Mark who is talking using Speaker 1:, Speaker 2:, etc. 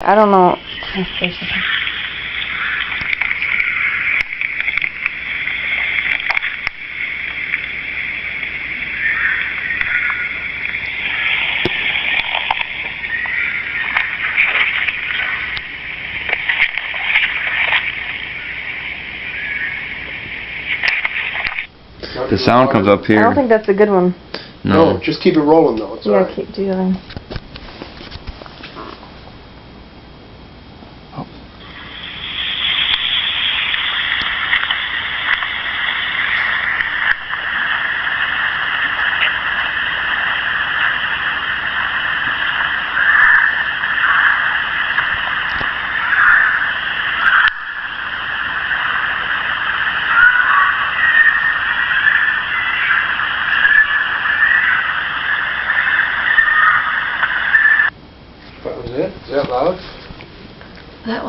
Speaker 1: I don't know.
Speaker 2: The sound comes up
Speaker 1: I
Speaker 2: here.
Speaker 1: don't think that's a good one.
Speaker 2: No.
Speaker 3: Just keep it rolling though. It's
Speaker 1: Yeah,
Speaker 3: alright.
Speaker 1: keep doing.
Speaker 3: That was it? Is that loud?
Speaker 4: That one.